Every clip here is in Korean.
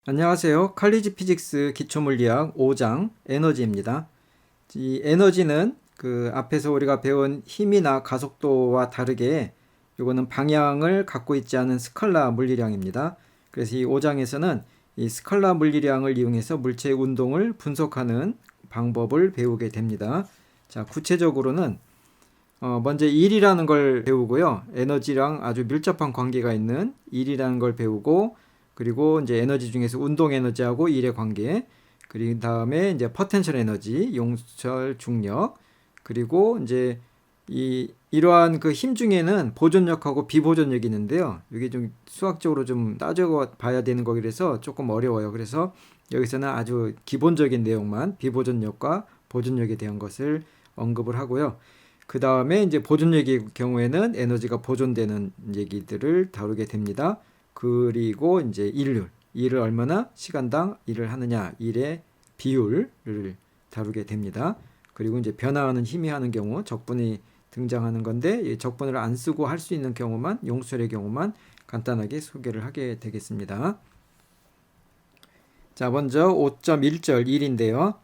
안녕하세요. 칼리지 피직스 기초물리학 5장 에너지입니다. 이 에너지는 그 앞에서 우리가 배운 힘이나 가속도와 다르게 이거는 방향을 갖고 있지 않은 스칼라 물리량입니다. 그래서 이 5장에서는 이 스칼라 물리량을 이용해서 물체의 운동을 분석하는 방법을 배우게 됩니다. 자, 구체적으로는 먼저 일이라는 걸 배우고요. 에너지랑 아주 밀접한 관계가 있는 일이라는 걸 배우고, 그리고 이제 에너지 중에서 운동 에너지하고 일의 관계, 그리고 다음에 이제 포텐셜 에너지, 용철, 중력, 그리고 이제 이러한 그 힘 중에는 보존력하고 비보존력이 있는데요. 이게 좀 수학적으로 좀 따져봐야 되는 거라서 조금 어려워요. 그래서 여기서는 아주 기본적인 내용만 비보존력과 보존력에 대한 것을 언급을 하고요. 그 다음에 이제 보존력의 경우에는 에너지가 보존되는 얘기들을 다루게 됩니다. 그리고 이제 일을 얼마나 시간당 일을 하느냐, 일의 비율을 다루게 됩니다. 그리고 이제 변화하는 힘이 하는 경우 적분이 등장하는 건데, 이 적분을 안 쓰고 할 수 있는 경우만, 용수의 경우만 간단하게 소개를 하게 되겠습니다. 자, 먼저 5.1절 일인데요.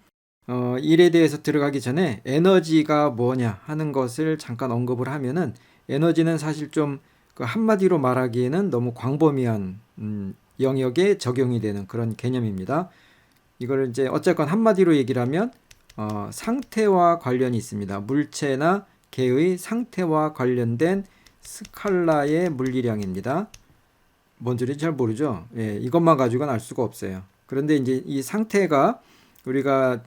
일에 대해서 들어가기 전에 에너지가 뭐냐 하는 것을 잠깐 언급을 하면은, 에너지는 사실 좀 그 한마디로 말하기에는 너무 광범위한 영역에 적용이 되는 그런 개념입니다. 이걸 이제 어쨌건 한마디로 얘기를 하면 상태와 관련이 있습니다. 물체나 개의 상태와 관련된 스칼라의 물리량입니다. 뭔 소리인지 잘 모르죠. 예, 이것만 가지고는 알 수가 없어요. 그런데 이제 이 상태가 우리가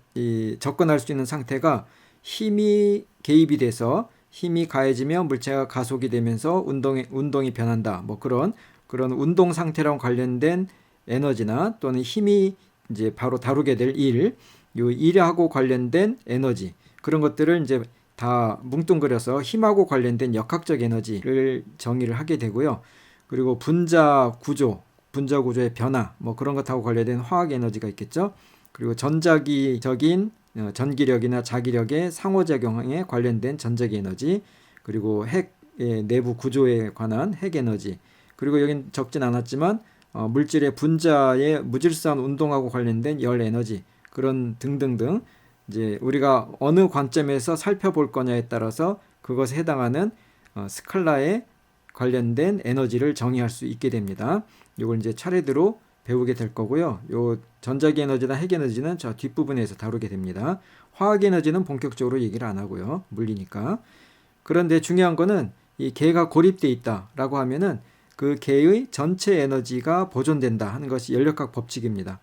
접근할 수 있는 상태가 힘이 개입이 돼서 힘이 가해지면 물체가 가속이 되면서 운동이 변한다. 뭐 그런 운동 상태랑 관련된 에너지나 또는 힘이 이제 바로 다루게 될 요 일하고 관련된 에너지, 그런 것들을 이제 다 뭉뚱그려서 힘하고 관련된 역학적 에너지를 정의를 하게 되고요. 그리고 분자 구조의 변화, 뭐 그런 것하고 관련된 화학 에너지가 있겠죠. 그리고 전자기적인 전기력이나 자기력의 상호작용에 관련된 전자기 에너지, 그리고 핵의 내부 구조에 관한 핵 에너지, 그리고 여긴 적진 않았지만 물질의 분자의 무질서한 운동하고 관련된 열 에너지, 그런 등등등 이제 우리가 어느 관점에서 살펴볼 거냐에 따라서 그것에 해당하는 스칼라에 관련된 에너지를 정의할 수 있게 됩니다. 이걸 이제 차례대로 배우게 될 거고요. 요 전자기 에너지나 핵 에너지는 저 뒷부분에서 다루게 됩니다. 화학 에너지는 본격적으로 얘기를 안 하고요. 물리니까. 그런데 중요한 거는 이 개가 고립돼 있다라고 하면은 그 개의 전체 에너지가 보존된다 하는 것이 연력학 법칙입니다.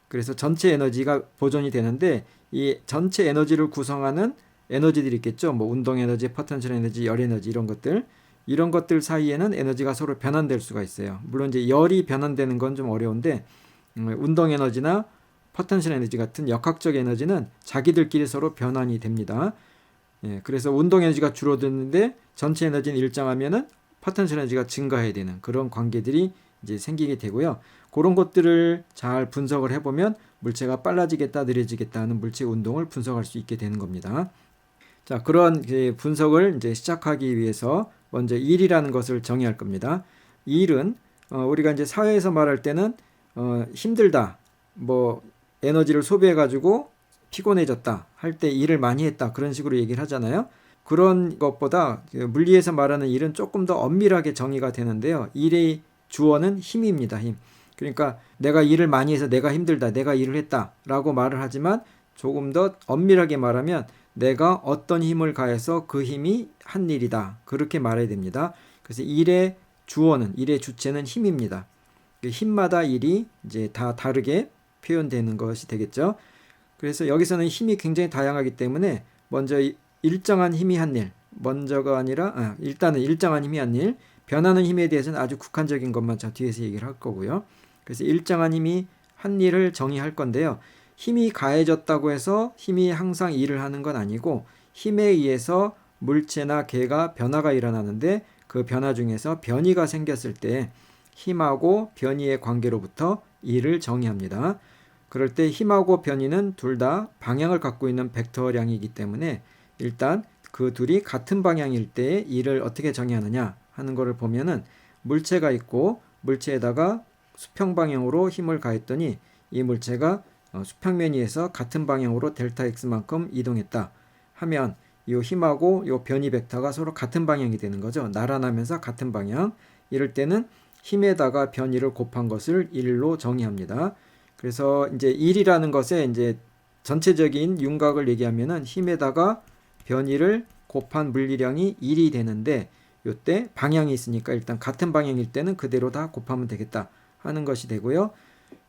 그래서 전체 에너지가 보존이 되는데, 이 전체 에너지를 구성하는 에너지들이 있겠죠. 뭐 운동 에너지, 포텐셜 에너지, 열 에너지, 이런 것들 사이에는 에너지가 서로 변환될 수가 있어요. 물론 이제 열이 변환되는 건 좀 어려운데, 운동 에너지나 포텐셜 에너지 같은 역학적 에너지는 자기들끼리 서로 변환이 됩니다. 예, 그래서 운동 에너지가 줄어드는데 전체 에너지는 일정하면은 포텐셜 에너지가 증가해야 되는 그런 관계들이 이제 생기게 되고요. 그런 것들을 잘 분석을 해보면 물체가 빨라지겠다, 느려지겠다 하는 물체 운동을 분석할 수 있게 되는 겁니다. 자, 그런 분석을 이제 시작하기 위해서 먼저 일이라는 것을 정의할 겁니다. 일은 우리가 이제 사회에서 말할 때는 힘들다, 뭐 에너지를 소비해 가지고 피곤해졌다 할 때 일을 많이 했다, 그런 식으로 얘기를 하잖아요. 그런 것보다 물리에서 말하는 일은 조금 더 엄밀하게 정의가 되는데요. 일의 주어는 힘입니다. 힘. 그러니까 내가 일을 많이 해서 내가 힘들다, 내가 일을 했다라고 말을 하지만, 조금 더 엄밀하게 말하면 내가 어떤 힘을 가해서 그 힘이 한 일이다, 그렇게 말해야 됩니다. 그래서 일의 주체는 힘입니다. 힘마다 일이 이제 다 다르게 표현되는 것이 되겠죠. 그래서 여기서는 힘이 굉장히 다양하기 때문에 먼저 일정한 힘이 한 일, 먼저가 아니라 일단은 일정한 힘이 한 일, 변하는 힘에 대해서는 아주 국한적인 것만 저 뒤에서 얘기를 할 거고요. 그래서 일정한 힘이 한 일을 정의할 건데요. 힘이 가해졌다고 해서 힘이 항상 일을 하는 건 아니고, 힘에 의해서 물체나 개가 변화가 일어나는데, 그 변화 중에서 변이가 생겼을 때 힘하고 변이의 관계로부터 일을 정의합니다. 그럴 때 힘하고 변이는 둘 다 방향을 갖고 있는 벡터량이기 때문에, 일단 그 둘이 같은 방향일 때 일을 어떻게 정의하느냐 하는 것을 보면은, 물체가 있고 물체에다가 수평 방향으로 힘을 가했더니 이 물체가 수평면 위에서 같은 방향으로 델타 x만큼 이동했다 하면 이 힘하고 이 변이 벡터가 서로 같은 방향이 되는 거죠. 날아나면서 같은 방향. 이럴 때는 힘에다가 변이를 곱한 것을 1로 정의합니다. 그래서 이제 1이라는 것에 이제 전체적인 윤곽을 얘기하면은 힘에다가 변이를 곱한 물리량이 1이 되는데 요때 방향이 있으니까 일단 같은 방향일 때는 그대로 다 곱하면 되겠다 하는 것이 되고요.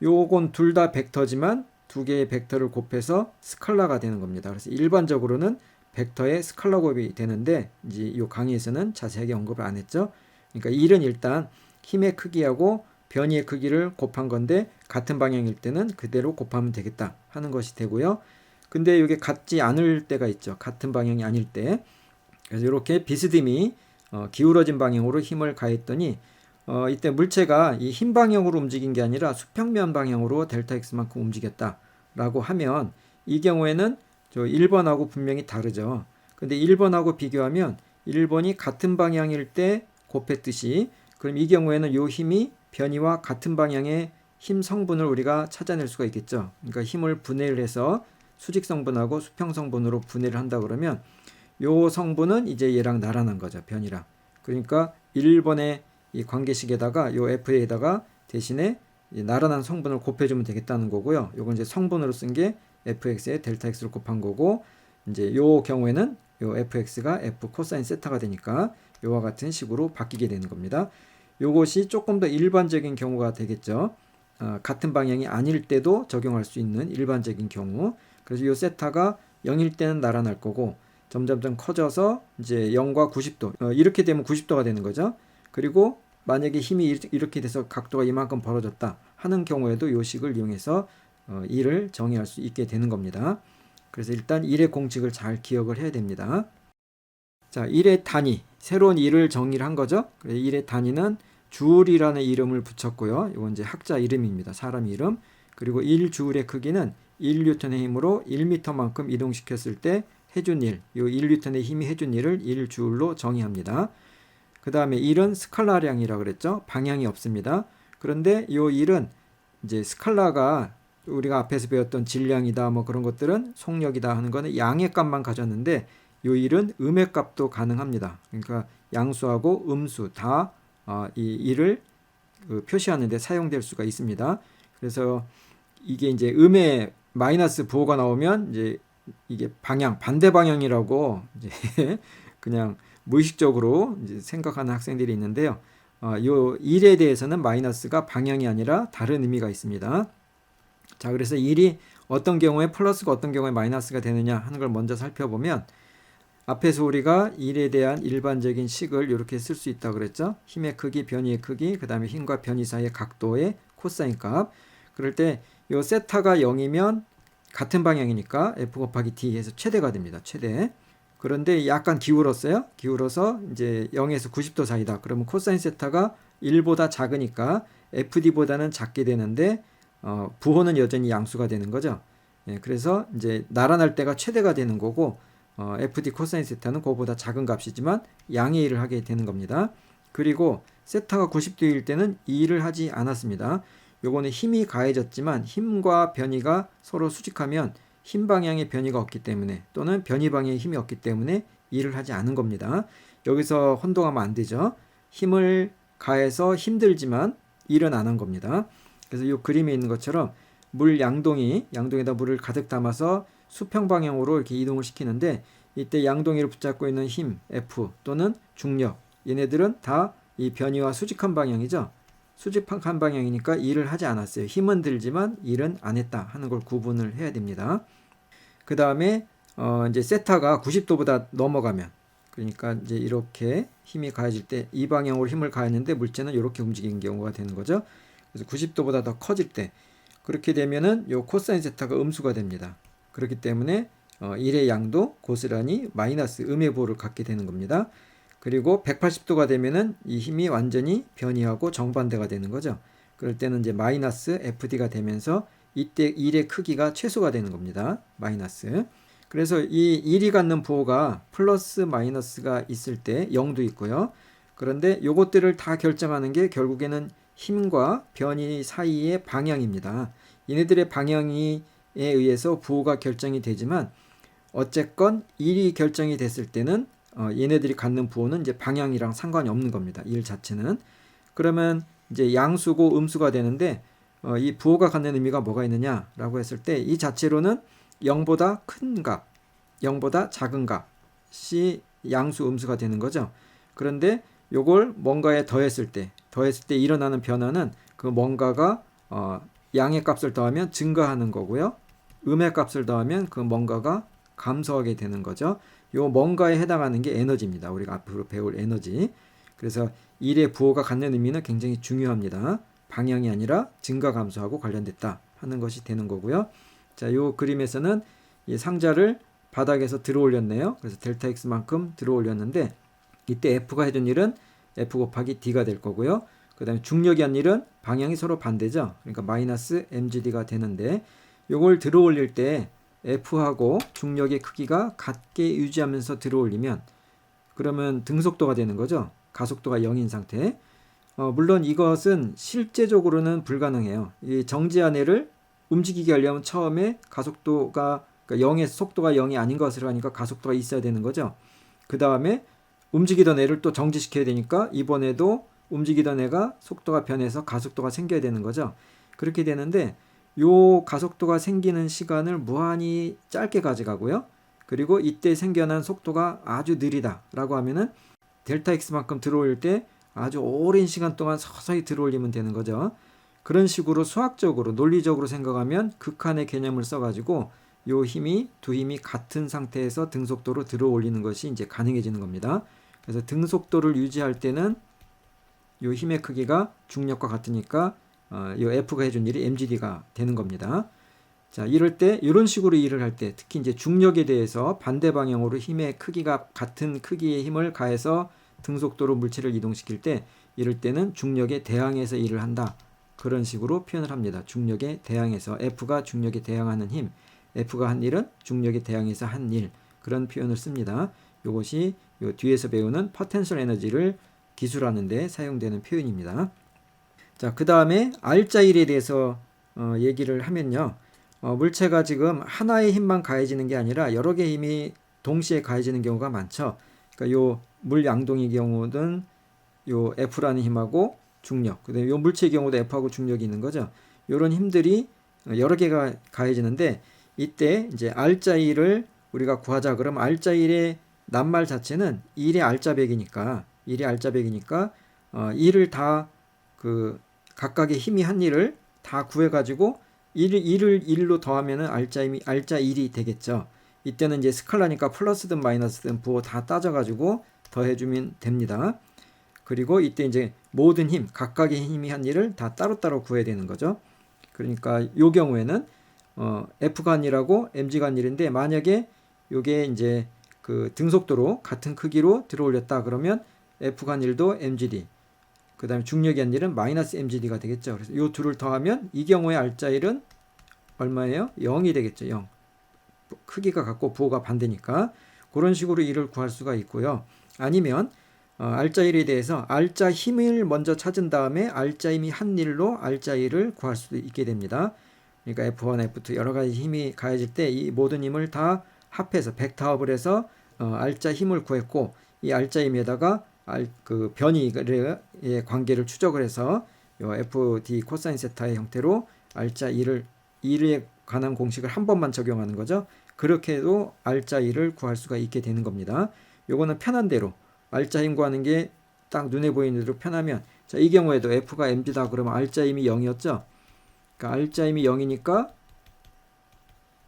요건 둘 다 벡터지만 두 개의 벡터를 곱해서 스칼라가 되는 겁니다. 그래서 일반적으로는 벡터의 스칼라 곱이 되는데 이제 이 강의에서는 자세하게 언급을 안 했죠. 그러니까 1은 일단 힘의 크기하고 변이의 크기를 곱한 건데 같은 방향일 때는 그대로 곱하면 되겠다 하는 것이 되고요. 근데 이게 같지 않을 때가 있죠. 같은 방향이 아닐 때. 그래서 이렇게 비스듬히 기울어진 방향으로 힘을 가했더니 이때 물체가 이 흰 방향으로 움직인 게 아니라 수평면 방향으로 델타 x만큼 움직였다라고 하면 이 경우에는 저 1번하고 분명히 다르죠. 근데 1번하고 비교하면 1번이 같은 방향일 때 곱했듯이 그럼 이 경우에는 이 힘이 변이와 같은 방향의 힘 성분을 우리가 찾아낼 수가 있겠죠. 그러니까 힘을 분해를 해서 수직 성분하고 수평 성분으로 분해를 한다 그러면 요 성분은 이제 얘랑 나란한 거죠. 변이랑. 그러니까 1번의 이 관계식에다가 요 FA에다가 대신에 나란한 성분을 곱해주면 되겠다는 거고요. 요건 이제 성분으로 쓴 게 fx에 델타 x를 곱한 거고 이제 요 경우에는 요 fx가 f 코사인 세타가 되니까 요와 같은 식으로 바뀌게 되는 겁니다. 요것이 조금 더 일반적인 경우가 되겠죠. 같은 방향이 아닐 때도 적용할 수 있는 일반적인 경우. 그래서 요 세타가 0일 때는 나란할 거고 점점점 커져서 이제 0과 90도 이렇게 되면 90도가 되는 거죠. 그리고 만약에 힘이 이렇게 돼서 각도가 이만큼 벌어졌다 하는 경우에도 요 식을 이용해서 1을 정의할 수 있게 되는 겁니다. 그래서 일단 1의 공식을 잘 기억을 해야 됩니다. 자, 1의 단위, 새로운 1을 정의를 한 거죠. 1의 단위는 주울이라는 이름을 붙였고요. 이건 이제 학자 이름입니다. 사람 이름. 그리고 1주울의 크기는 1뉴턴의 힘으로 1m만큼 이동시켰을 때 해준 일, 이 1뉴턴의 힘이 해준 일을 1주울로 정의합니다. 그 다음에 1은 스칼라량이라고 그랬죠. 방향이 없습니다. 그런데 이 1은 이제 스칼라가 우리가 앞에서 배웠던 질량이다 뭐 그런 것들은 속력이다 하는 거는 양의 값만 가졌는데 이 1은 음의 값도 가능합니다. 그러니까 양수하고 음수 다 이 1을 표시하는 데 사용될 수가 있습니다. 그래서 이게 이제 음의 마이너스 부호가 나오면 이제 이게 방향 반대 방향이라고 이제 그냥 무의식적으로 이제 생각하는 학생들이 있는데요. 요 1에 대해서는 마이너스가 방향이 아니라 다른 의미가 있습니다. 자, 그래서 1이 어떤 경우에 플러스가 어떤 경우에 마이너스가 되느냐 하는 걸 먼저 살펴보면 앞에서 우리가 1에 대한 일반적인 식을 이렇게 쓸 수 있다고 그랬죠. 힘의 크기, 변이의 크기, 그 다음에 힘과 변이 사이의 각도의 코사인 값. 그럴 때 요 세타가 0이면 같은 방향이니까 f 곱하기 d 해서 최대가 됩니다. 최대. 그런데 약간 기울었어요. 기울어서 이제 0에서 90도 사이다. 그러면 코사인 세타가 1보다 작으니까 fd보다는 작게 되는데 부호는 여전히 양수가 되는 거죠. 예, 그래서 이제 나란할 때가 최대가 되는 거고 fd 코사인 세타는 그거보다 작은 값이지만 양의 일을 하게 되는 겁니다. 그리고 세타가 90도일 때는 이 일을 하지 않았습니다. 요거는 힘이 가해졌지만 힘과 변이가 서로 수직하면 힘 방향의 변이가 없기 때문에 또는 변이 방향의 힘이 없기 때문에 일을 하지 않은 겁니다. 여기서 혼동하면 안 되죠. 힘을 가해서 힘들지만 일은 안 한 겁니다. 그래서 이 그림에 있는 것처럼 물 양동이에다 물을 가득 담아서 수평 방향으로 이렇게 이동을 시키는데 이때 양동이를 붙잡고 있는 힘 F 또는 중력 얘네들은 다 이 변이와 수직한 방향이죠. 수직한 방향이니까 일을 하지 않았어요. 힘은 들지만 일은 안 했다 하는 걸 구분을 해야 됩니다. 그 다음에 이제 세타가 90도보다 넘어가면 그러니까 이제 이렇게 힘이 가해질 때 이 방향으로 힘을 가했는데 물체는 이렇게 움직이는 경우가 되는 거죠. 그래서 90도보다 더 커질 때 그렇게 되면은 요 코사인 세타가 음수가 됩니다. 그렇기 때문에 1의 양도 고스란히 마이너스 음의 부호를 갖게 되는 겁니다. 그리고 180도가 되면은 이 힘이 완전히 변이하고 정반대가 되는 거죠. 그럴 때는 이제 마이너스 FD가 되면서 이때 1의 크기가 최소가 되는 겁니다. 마이너스. 그래서 이 1이 갖는 부호가 플러스 마이너스가 있을 때 0도 있고요. 그런데 요것들을 다 결정하는 게 결국에는 힘과 변이 사이의 방향입니다. 얘네들의 방향에 의해서 부호가 결정이 되지만 어쨌건 일이 결정이 됐을 때는 얘네들이 갖는 부호는 이제 방향이랑 상관이 없는 겁니다. 일 자체는. 그러면 이제 양수고 음수가 되는데 이 부호가 갖는 의미가 뭐가 있느냐라고 했을 때 이 자체로는 0보다 큰 값, 0보다 작은 값이 양수 음수가 되는 거죠. 그런데 요걸 뭔가에 더했을 때 일어나는 변화는 그 뭔가가 양의 값을 더하면 증가하는 거고요. 음의 값을 더하면 그 뭔가가 감소하게 되는 거죠. 요 뭔가에 해당하는 게 에너지입니다. 우리가 앞으로 배울 에너지. 그래서 일의 부호가 갖는 의미는 굉장히 중요합니다. 방향이 아니라 증가 감소하고 관련됐다 하는 것이 되는 거고요. 자, 요 그림에서는 이 상자를 바닥에서 들어 올렸네요. 그래서 델타 x만큼 들어 올렸는데 이때 F가 해준 일은 F 곱하기 D가 될 거고요. 그 다음에 중력이 한 일은 방향이 서로 반대죠. 그러니까 마이너스 mgd가 되는데 요걸 들어 올릴 때 F하고 중력의 크기가 같게 유지하면서 들어 올리면 그러면 등속도가 되는 거죠. 가속도가 0인 상태. 물론 이것은 실제적으로는 불가능해요. 이 정지한 애를 움직이게 하려면 처음에 가속도가 그러니까 0의 속도가 0이 아닌 것을 하니까 가속도가 있어야 되는 거죠. 그 다음에 움직이던 애를 또 정지시켜야 되니까 이번에도 움직이던 애가 속도가 변해서 가속도가 생겨야 되는 거죠. 그렇게 되는데 요 가속도가 생기는 시간을 무한히 짧게 가져가고요. 그리고 이때 생겨난 속도가 아주 느리다라고 하면은 델타 x만큼 들어올 때 아주 오랜 시간 동안 서서히 들어올리면 되는 거죠. 그런 식으로 수학적으로 논리적으로 생각하면 극한의 개념을 써가지고 요 힘이 두 힘이 같은 상태에서 등속도로 들어올리는 것이 이제 가능해지는 겁니다. 그래서 등속도를 유지할 때는 요 힘의 크기가 중력과 같으니까 요 F가 해준 일이 mgd가 되는 겁니다. 자, 이럴 때 이런 식으로 일을 할 때 특히 이제 중력에 대해서 반대 방향으로 힘의 크기가 같은 크기의 힘을 가해서 등속도로 물체를 이동시킬 때 이럴 때는 중력에 대항해서 일을 한다. 그런 식으로 표현을 합니다. 중력에 대항해서 F가 중력에 대항하는 힘, F가 한 일은 중력에 대항해서 한 일. 그런 표현을 씁니다. 이것이 요 뒤에서 배우는 포텐셜 에너지를 기술하는 데 사용되는 표현입니다. 자, 그 다음에 R자일에 대해서 얘기를 하면요. 물체가 지금 하나의 힘만 가해지는 게 아니라 여러 개의 힘이 동시에 가해지는 경우가 많죠. 그러니까 요 물 양동의 경우는 요 F라는 힘하고 중력, 그다음에 요 물체의 경우도 F하고 중력이 있는 거죠. 요런 힘들이 여러 개가 가해지는데 이때 이제 R자일을 우리가 구하자 그러면 R자일의 낱말 자체는 1의 R자백이니까 1을 다 그 각각의 힘이 한 일을 다 구해가지고 1을 1로 더하면은 R자 1이 되겠죠. 이때는 이제 스칼라니까 플러스든 마이너스든 부호 다 따져가지고 더해주면 됩니다. 그리고 이때 이제 모든 힘, 각각의 힘이 한 일을 다 따로따로 구해야 되는 거죠. 그러니까 요 경우에는 F가 한 일하고 mg가 한 일인데 만약에 요게 이제 그 등속도로 같은 크기로 들어올렸다 그러면 F가 한 일도 mgd, 그 다음에 중력이 한 일은 마이너스 mgd가 되겠죠. 그래서 요 둘을 더하면 이 경우에 R자일은 얼마예요? 0이 되겠죠. 0. 크기가 같고 부호가 반대니까 그런 식으로 일을 구할 수가 있고요. 아니면 R자일에 대해서 R자 힘을 먼저 찾은 다음에 R자 힘이 한 일로 R자일을 구할 수도 있게 됩니다. 그러니까 F1, F2 여러 가지 힘이 가해질 때 이 모든 힘을 다 합해서 백타합을 해서 R자 힘을 구했고 이 R자 힘에다가 그 변이의 관계를 추적을 해서 요 FD 코사인 세타의 형태로 R자 1에 관한 공식을 한 번만 적용하는 거죠. 그렇게 해도 R자 1을 구할 수가 있게 되는 겁니다. 요거는 편한 대로 R자 힘 구하는 게 딱 눈에 보이는 대로 편하면 자, 이 경우에도 F가 mg다 그러면 R자 힘이 0이었죠. 그러니까 R자 힘이 0이니까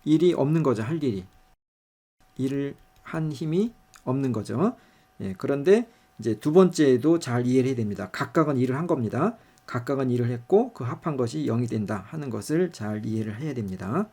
1이 없는 거죠. 할 일이. 일을 한 힘이 없는 거죠. 예, 그런데 이제 두 번째도 잘 이해를 해야 됩니다. 각각은 일을 한 겁니다. 각각은 일을 했고 그 합한 것이 0이 된다 하는 것을 잘 이해를 해야 됩니다.